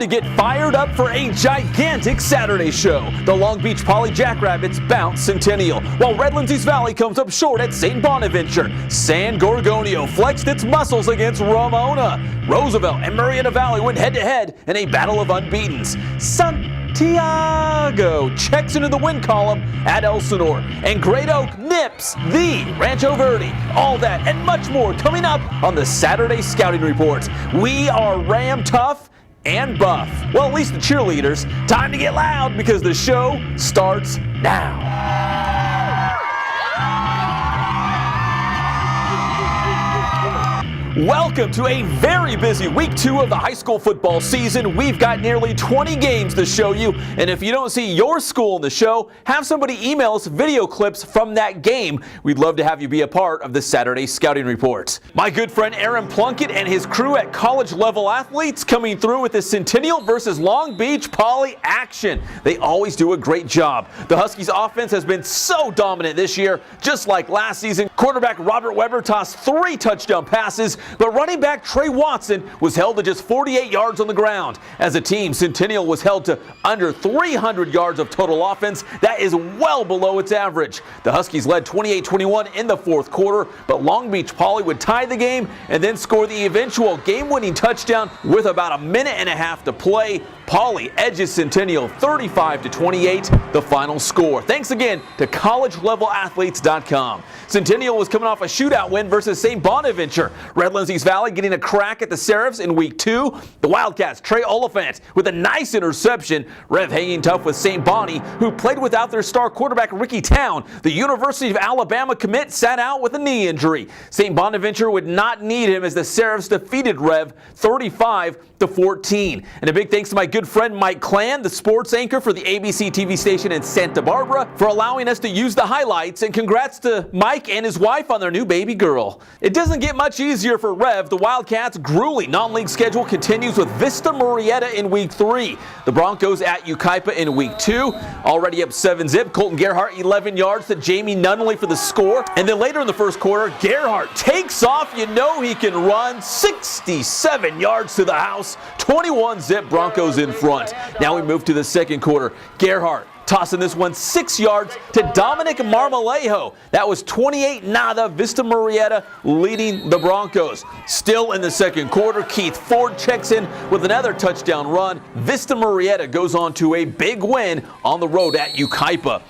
to get fired up for a gigantic Saturday show. The Long Beach Poly Jackrabbits bounce Centennial, while Redlands East Valley comes up short at St. Bonaventure. San Gorgonio flexed its muscles against Ramona. Roosevelt and Murrieta Valley went head-to-head in a battle of unbeatens. Santiago checks into the win column at Elsinore, and Great Oak nips the Rancho Verde. All that and much more coming up on the Saturday Scouting Report. We are Ram tough and buff. Well, at least the cheerleaders. Time to get loud because the show starts now. Welcome to a very busy week 2 of the high school football season. We've got nearly 20 games to show you, and if you don't see your school in the show, have somebody email us video clips from that game. We'd love to have you be a part of the Saturday Scouting Report. My good friend Aaron Plunkett and his crew at College Level Athletes coming through with the Centennial versus Long Beach Poly action. They always do a great job. The Huskies offense has been so dominant this year, just like last season. Quarterback Robert Weber tossed 3 touchdown passes, but running back Trey Watson was held to just 48 yards on the ground. As a team, Centennial was held to under 300 yards of total offense. That is well below its average. The Huskies led 28-21 in the fourth quarter, but Long Beach Poly would tie the game and then score the eventual game-winning touchdown with about a minute and a half to play. Poly edges Centennial 35-28, the final score. Thanks again to collegelevelathletes.com. Centennial was coming off a shootout win versus St. Bonaventure. Redlands East Valley getting a crack at the Seraphs in week 2. The Wildcats, Trey Oliphant with a nice interception. Rev hanging tough with St. Bonnie, who played without their star quarterback Ricky Town. The University of Alabama commit sat out with a knee injury. St. Bonaventure would not need him as the Seraphs defeated Rev 35-14. And a big thanks to my good friend Mike Clan, the sports anchor for the ABC TV station in Santa Barbara, for allowing us to use the highlights, and congrats to Mike and his wife on their new baby girl. It doesn't get much easier for Rev. The Wildcats' grueling non-league schedule continues with Vista Murrieta in week 3. The Broncos at Yucaipa in week 2. Already up 7-zip. Colton Gerhardt 11 yards to Jamie Nunnally for the score. And then later in the first quarter, Gerhardt takes off. You know he can run. 67 yards to the house. 21-zip Broncos in front. Now we move to the second quarter. Gerhardt tossing this one 6 yards to Dominic Marmolejo. That was 28-0. Vista Murrieta leading the Broncos. Still in the second quarter, Keith Ford checks in with another touchdown run. Vista Murrieta goes on to a big win on the road at Yucaipa.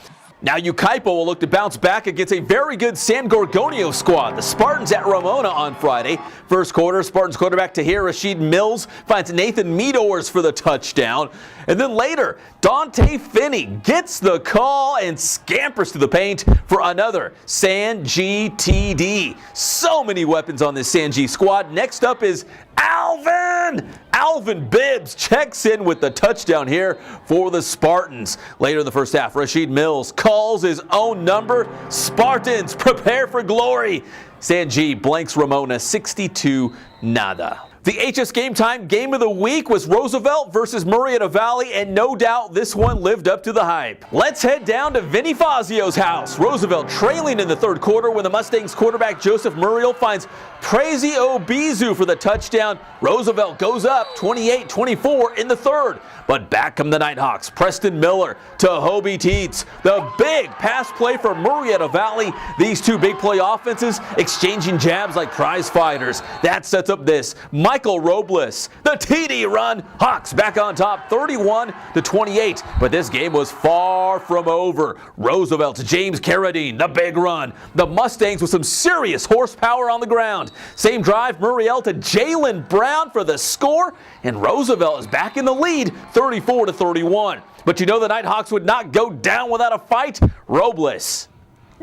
Now Yucaipa will look to bounce back against a very good San Gorgonio squad. The Spartans at Ramona on Friday. First quarter, Spartans quarterback Tahir Rashid Mills finds Nathan Meadors for the touchdown. And then later, Dante Finney gets the call and scampers to the paint for another San G TD. So many weapons on this San G squad. Next up is Alvin Bibbs checks in with the touchdown here for the Spartans. Later in the first half, Rashid Mills calls his own number. Spartans, prepare for glory. San G blanks Ramona 62-0. The HS Game Time Game of the Week was Roosevelt versus Murrieta Valley, and no doubt this one lived up to the hype. Let's head down to Vinny Fazio's house. Roosevelt trailing in the third quarter when the Mustangs quarterback Joseph Muriel finds Prezi Obizu for the touchdown. Roosevelt goes up 28-24 in the third. But back come the Nighthawks. Preston Miller to Hobie Teets. The big pass play for Murrieta Valley. These two big play offenses exchanging jabs like prize fighters. That sets up this. Michael Robles, the TD run. Hawks back on top 31-28. But this game was far from over. Roosevelt to James Carradine, the big run. The Mustangs with some serious horsepower on the ground. Same drive, Muriel to Jalen Brown for the score. And Roosevelt is back in the lead 34-31. But you know the Nighthawks would not go down without a fight. Robles,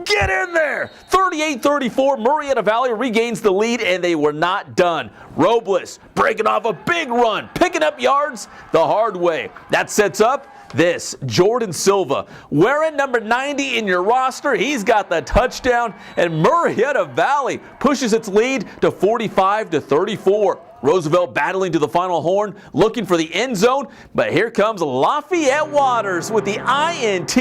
get in there! 38-34, Murrieta Valley regains the lead, and they were not done. Robles breaking off a big run, picking up yards the hard way. That sets up this. Jordan Silva, wearing number 90 in your roster. He's got the touchdown, and Murrieta Valley pushes its lead to 45-34. Roosevelt battling to the final horn, looking for the end zone, but here comes Lafayette Waters with the INT.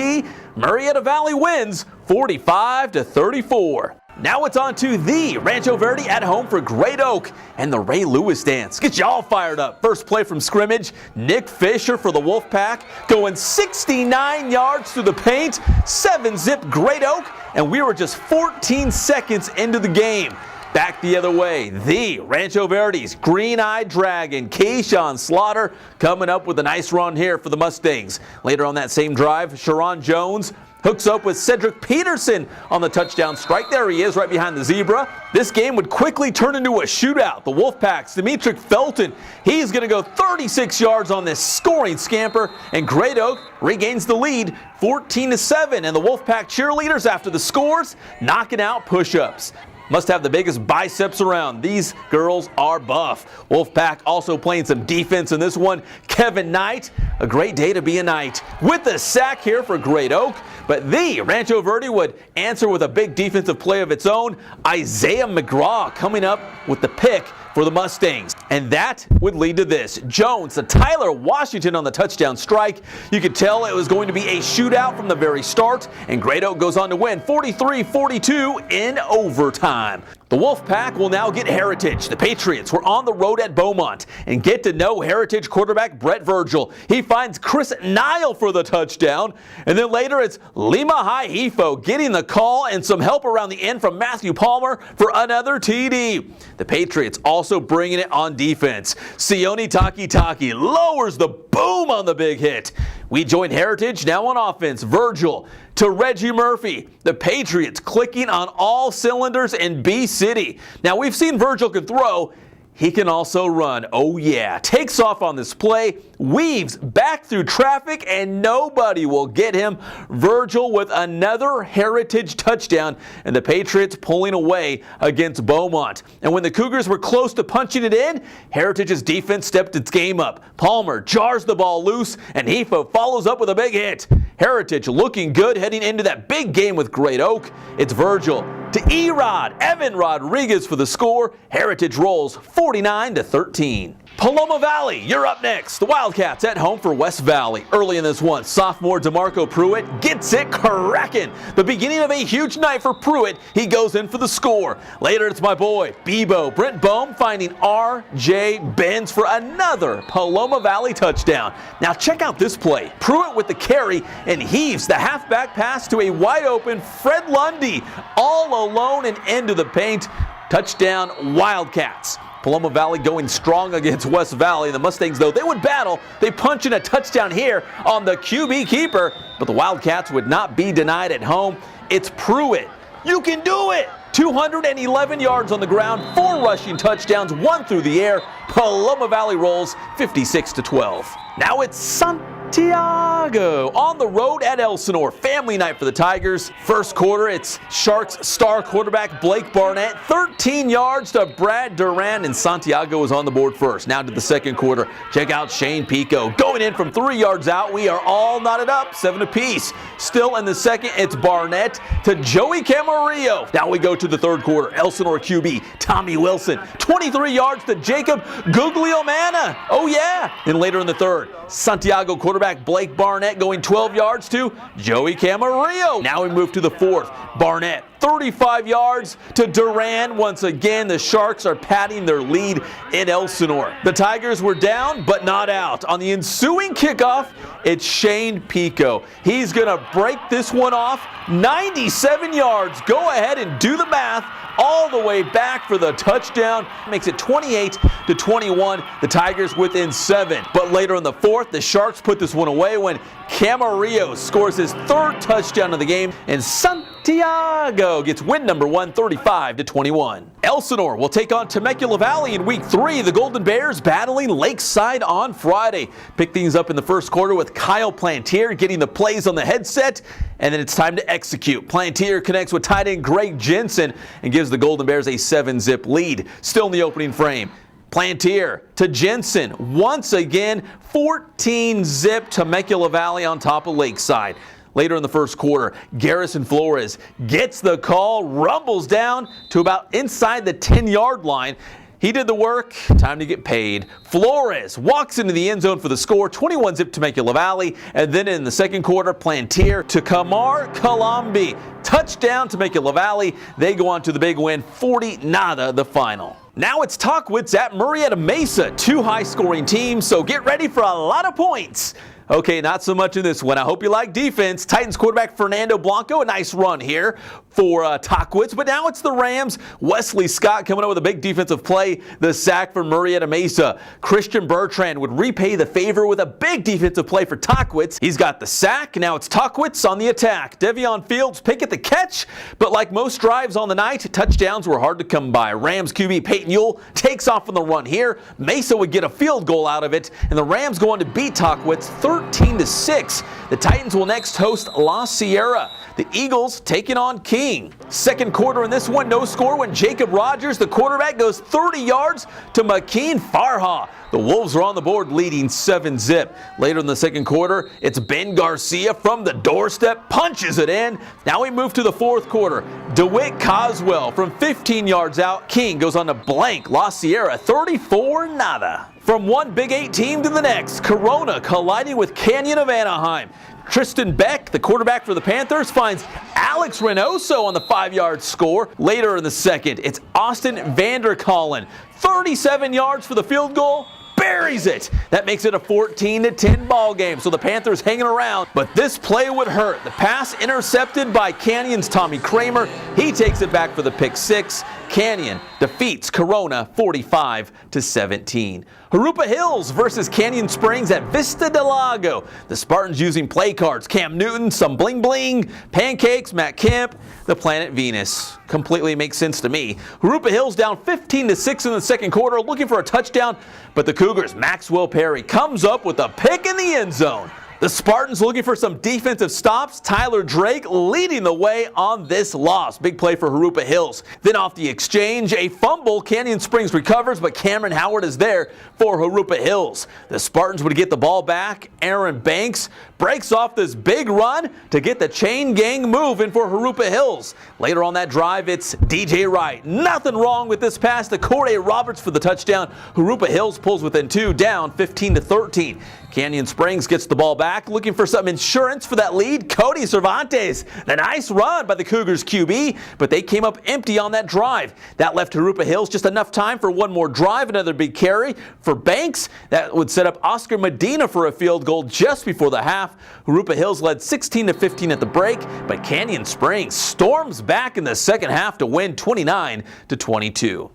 Murrieta Valley wins 45-34. Now it's on to the Rancho Verde at home for Great Oak and the Ray Lewis dance. Get you all fired up. First play from scrimmage, Nick Fisher for the Wolfpack going 69 yards through the paint, 7-zip Great Oak, and we were just 14 seconds into the game. Back the other way, the Rancho Verde's green-eyed dragon, Keyshawn Slaughter, coming up with a nice run here for the Mustangs. Later on that same drive, Sharon Jones hooks up with Cedric Peterson on the touchdown strike. There he is right behind the zebra. This game would quickly turn into a shootout. The Wolfpack's Dimitri Felton, he's going to go 36 yards on this scoring scamper, and Great Oak regains the lead 14-7. And the Wolfpack cheerleaders after the scores, knocking out push-ups. Must have the biggest biceps around. These girls are buff. Wolfpack also playing some defense in this one. Kevin Knight, a great day to be a Knight. With the sack here for Great Oak. But the Rancho Verde would answer with a big defensive play of its own. Isaiah McGraw coming up with the pick for the Mustangs. And that would lead to this. Jones to Tyler Washington on the touchdown strike. You could tell it was going to be a shootout from the very start, and Great Oak goes on to win 43-42 in overtime. The Wolfpack will now get Heritage. The Patriots were on the road at Beaumont and get to know Heritage quarterback Brett Virgil. He finds Chris Nile for the touchdown, and then later it's Lima Hifo getting the call and some help around the end from Matthew Palmer for another TD. The Patriots also bringing it on defense. Sione Tahquitz lowers the boom on the big hit. We join Heritage now on offense. Virgil to Reggie Murphy. The Patriots clicking on all cylinders in B-City. Now we've seen Virgil can throw. He can also run. Oh yeah. Takes off on this play, weaves back through traffic, and nobody will get him. Virgil with another Heritage touchdown, and the Patriots pulling away against Beaumont. And when the Cougars were close to punching it in, Heritage's defense stepped its game up. Palmer jars the ball loose, and Hifo follows up with a big hit. Heritage looking good heading into that big game with Great Oak. It's Virgil to Erod. Evan Rodriguez for the score. Heritage rolls 49-13. Paloma Valley, you're up next. The Wildcats at home for West Valley. Early in this one, sophomore DeMarco Pruitt gets it cracking. The beginning of a huge night for Pruitt. He goes in for the score. Later, it's my boy, Bebo. Brent Bohm finding R.J. Benz for another Paloma Valley touchdown. Now check out this play. Pruitt with the carry and heaves the halfback pass to a wide-open Fred Lundy. All alone and into the paint. Touchdown, Wildcats. Paloma Valley going strong against West Valley. The Mustangs, though, they would battle. They punch in a touchdown here on the QB keeper, but the Wildcats would not be denied at home. It's Pruitt. You can do it! 211 yards on the ground, 4 rushing touchdowns, 1 through the air. Paloma Valley rolls 56-12. Now it's Santiago on the road at Elsinore. Family night for the Tigers. First quarter, it's Sharks star quarterback Blake Barnett. 13 yards to Brad Duran, and Santiago is on the board first. Now to the second quarter. Check out Shane Pico. Going in from 3 yards out. We are all knotted up, 7 apiece. Still in the second, it's Barnett to Joey Camarillo. Now we go to the third quarter. Elsinore QB Tommy Wilson. 23 yards to Jacob Guglielmana. Oh yeah. And later in the third, Santiago quarterback Blake Barnett going 12 yards to Joey Camarillo. Now we move to the fourth. Barnett 35 yards to Duran. Once again, the Sharks are padding their lead in Elsinore. The Tigers were down, but not out. On the ensuing kickoff, it's Shane Pico. He's going to break this one off. 97 yards. Go ahead and do the math. All the way back for the touchdown. Makes it 28-21. The Tigers within 7. But later in the fourth, the Sharks put this one away when Camarillo scores his 3rd touchdown of the game, and Santiago gets win number 1, 35-21. Elsinore will take on Temecula Valley in week 3. The Golden Bears battling Lakeside on Friday. Pick things up in the first quarter with Kyle Plantier getting the plays on the headset, and then it's time to execute. Plantier connects with tight end Greg Jensen and gives the Golden Bears a 7-zip lead. Still in the opening frame. Plantier to Jensen. Once again, 14-zip Temecula Valley on top of Lakeside. Later in the first quarter, Garrison Flores gets the call, rumbles down to about inside the 10-yard line. He did the work, time to get paid. Flores walks into the end zone for the score, 21-zip Temecula Valley, and then in the second quarter, Plantier to Kamar Kalambi. Touchdown Temecula Valley. They go on to the big win, 40-0 the final. Now it's Tahquitz at Murrieta Mesa, two high-scoring teams, so get ready for a lot of points. Okay, not so much in this one. I hope you like defense. Titans quarterback Fernando Blanco, a nice run here for Tahquitz, but now it's the Rams. Wesley Scott coming up with a big defensive play, the sack for Murrieta Mesa. Christian Bertrand would repay the favor with a big defensive play for Tahquitz. He's got the sack. Now it's Tahquitz on the attack. Devion Fields pick at the catch, but like most drives on the night, touchdowns were hard to come by. Rams QB Peyton Ewell takes off on the run here. Mesa would get a field goal out of it, and the Rams go on to beat Tahquitz 13-6. The Titans will next host La Sierra. The Eagles taking on King. Second quarter in this one, no score when Jacob Rogers, the quarterback, goes 30 yards to Makeen Farha. The Wolves are on the board leading 7-zip. Later in the second quarter, it's Ben Garcia from the doorstep, punches it in. Now we move to the fourth quarter. DeWitt Coswell from 15 yards out. King goes on to blank La Sierra 34-0. From one Big 8 team to the next, Corona colliding with Canyon of Anaheim. Tristan Beck, the quarterback for the Panthers, finds Alex Reynoso on the 5-yard score. Later in the second, it's Austin Vanderkallen. 37 yards for the field goal. Buries it. That makes it a 14-10 ball game. So the Panthers hanging around, but this play would hurt. The pass intercepted by Canyon's Tommy Kramer. He takes it back for the pick six. Canyon defeats Corona 45-17. Jurupa Hills versus Canyon Springs at Vista del Lago. The Spartans using play cards. Cam Newton, some bling bling, pancakes, Matt Kemp, the planet Venus. Completely makes sense to me. Jurupa Hills down 15-6 in the second quarter, looking for a touchdown, but the Cougars' Maxwell Perry comes up with a pick in the end zone. The Spartans looking for some defensive stops. Tyler Drake leading the way on this loss. Big play for Jurupa Hills. Then off the exchange, a fumble. Canyon Springs recovers, but Cameron Howard is there for Jurupa Hills. The Spartans would get the ball back. Aaron Banks breaks off this big run to get the chain gang moving for Jurupa Hills. Later on that drive, it's DJ Wright. Nothing wrong with this pass to Corey Roberts for the touchdown. Jurupa Hills pulls within two, down 15-13. Canyon Springs gets the ball back, looking for some insurance for that lead. Cody Cervantes, the nice run by the Cougars QB, but they came up empty on that drive. That left Jurupa Hills just enough time for one more drive, another big carry for Banks. That would set up Oscar Medina for a field goal just before the half. Jurupa Hills led 16-15 at the break, but Canyon Springs storms back in the second half to win 29-22.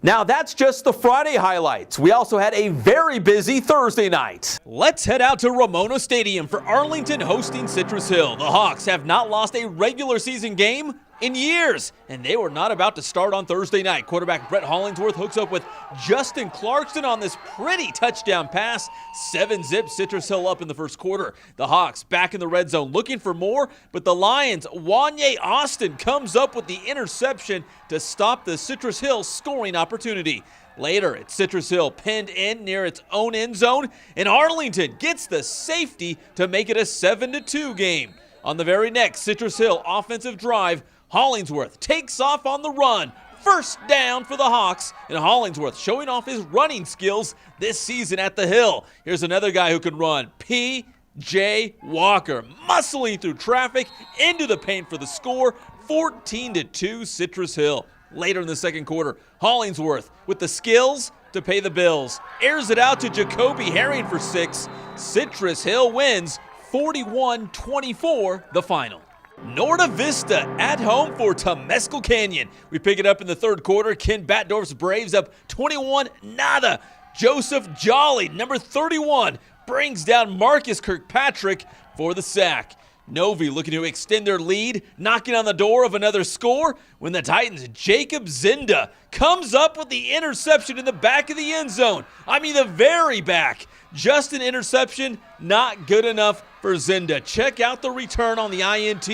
Now that's just the Friday highlights. We also had a very busy Thursday night. Let's head out to Ramona Stadium for Arlington hosting Citrus Hill. The Hawks have not lost a regular season game in years, and they were not about to start on Thursday night. Quarterback Brett Hollingsworth hooks up with Justin Clarkson on this pretty touchdown pass. 7-zip Citrus Hill up in the first quarter. The Hawks back in the red zone looking for more, but the Lions' Wanye Austin comes up with the interception to stop the Citrus Hill scoring opportunity. Later, it's Citrus Hill pinned in near its own end zone, and Arlington gets the safety to make it a 7-2 game. On the very next Citrus Hill offensive drive, Hollingsworth takes off on the run. First down for the Hawks, and Hollingsworth showing off his running skills this season at the Hill. Here's another guy who can run, P.J. Walker, muscling through traffic into the paint for the score, 14-2 Citrus Hill. Later in the second quarter, Hollingsworth with the skills to pay the bills. Airs it out to Jacoby Herring for 6. Citrus Hill wins 41-24 the final. Norte Vista at home for Temescal Canyon. We pick it up in the third quarter. Ken Batdorf's Braves up 21-0. Joseph Jolly, number 31, brings down Marcus Kirkpatrick for the sack. Novi looking to extend their lead, knocking on the door of another score when the Titans' Jacob Zinda comes up with the interception in the back of the end zone. I mean the very back. Just an interception, not good enough for Zinda. Check out the return on the INT.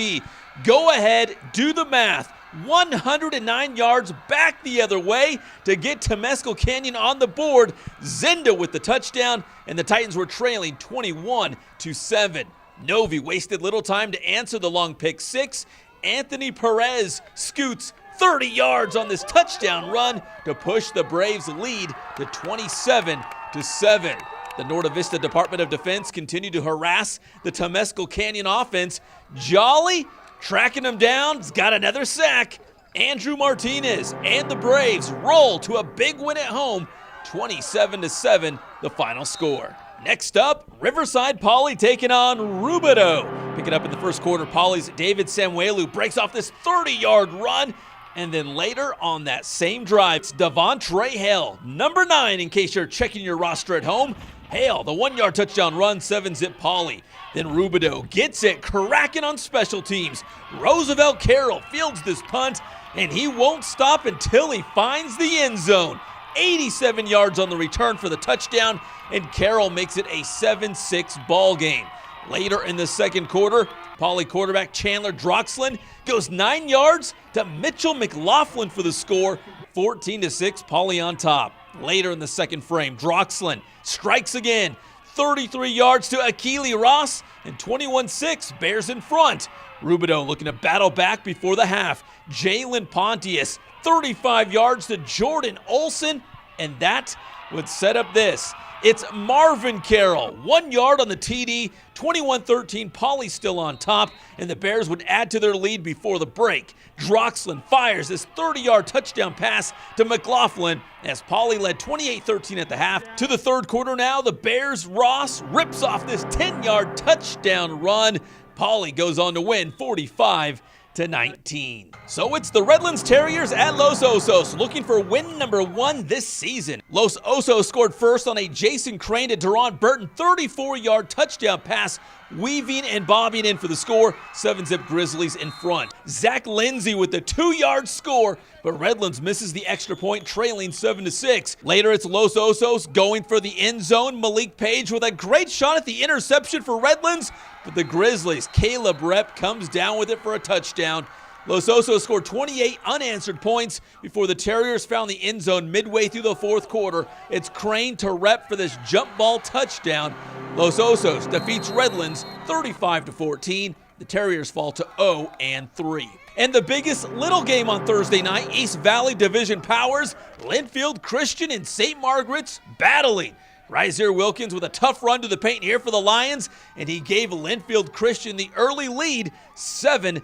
Go ahead, do the math. 109 yards back the other way to get Temescal Canyon on the board. Zinda with the touchdown, and the Titans were trailing 21-7. Novi wasted little time to answer the long pick six. Anthony Perez scoots 30 yards on this touchdown run to push the Braves' lead to 27-7. The Norte Vista Department of Defense continued to harass the Temescal Canyon offense. Jolly tracking him down, has got another sack. Andrew Martinez and the Braves roll to a big win at home, 27-7, the final score. Next up, Riverside Poly taking on Rubidoux. Picking up in the first quarter, Poly's David Samuelu breaks off this 30-yard run. And then later on that same drive, it's Devontre Hale, number 9 in case you're checking your roster at home. Hale, the 1-yard touchdown run, 7-zip Poly. Then Rubidoux gets it cracking on special teams. Roosevelt Carroll fields this punt, and he won't stop until he finds the end zone. 87 yards on the return for the touchdown, and Carroll makes it a 7-6 ball game. Later in the second quarter, Poly quarterback Chandler Droxlin goes 9 yards to Mitchell McLaughlin for the score, 14-6, Poly on top. Later in the second frame, Droxlin strikes again, 33 yards to Akili Ross, and 21-6, Bears in front. Rubidoux looking to battle back before the half. Jalen Pontius, 35 yards to Jordan Olson, and that would set up this. It's Marvin Carroll, 1 yard on the TD, 21-13, Poly still on top, and the Bears would add to their lead before the break. Droxlin fires this 30-yard touchdown pass to McLaughlin as Poly led 28-13 at the half. To the third quarter now, the Bears' Ross rips off this 10-yard touchdown run. Poly goes on to win 45-19. So it's the Redlands Terriers at Los Osos looking for win number 1 this season. Los Osos scored first on a Jason Crane to Deron Burton 34-yard touchdown pass, weaving and bobbing in for the score. 7-zip Grizzlies in front. Zach Lindsay with the 2-yard score, but Redlands misses the extra point, trailing 7-6. Later, it's Los Osos going for the end zone. Malik Page with a great shot at the interception for Redlands, but the Grizzlies, Caleb Rep comes down with it for a touchdown. Los Osos scored 28 unanswered points before the Terriers found the end zone midway through the fourth quarter. It's Crane to Rep for this jump ball touchdown. Los Osos defeats Redlands 35-14. The Terriers fall to 0-3. And the biggest little game on Thursday night, East Valley Division powers, Linfield Christian and St. Margaret's battling. Rizier Wilkins with a tough run to the paint here for the Lions, and he gave Linfield Christian the early lead, 7-0.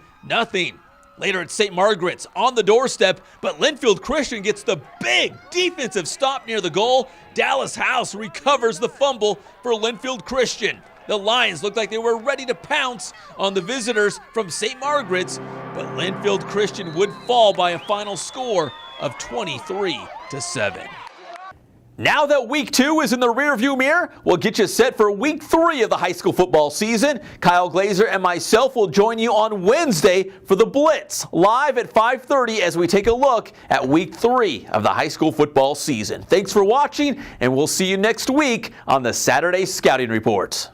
Later at St. Margaret's on the doorstep, but Linfield Christian gets the big defensive stop near the goal. Dallas House recovers the fumble for Linfield Christian. The Lions looked like they were ready to pounce on the visitors from St. Margaret's, but Linfield Christian would fall by a final score of 23-7. Now that week 2 is in the rearview mirror, we'll get you set for week 3 of the high school football season. Kyle Glazer and myself will join you on Wednesday for the Blitz, live at 5:30 as we take a look at week 3 of the high school football season. Thanks for watching, and we'll see you next week on the Saturday Scouting Report.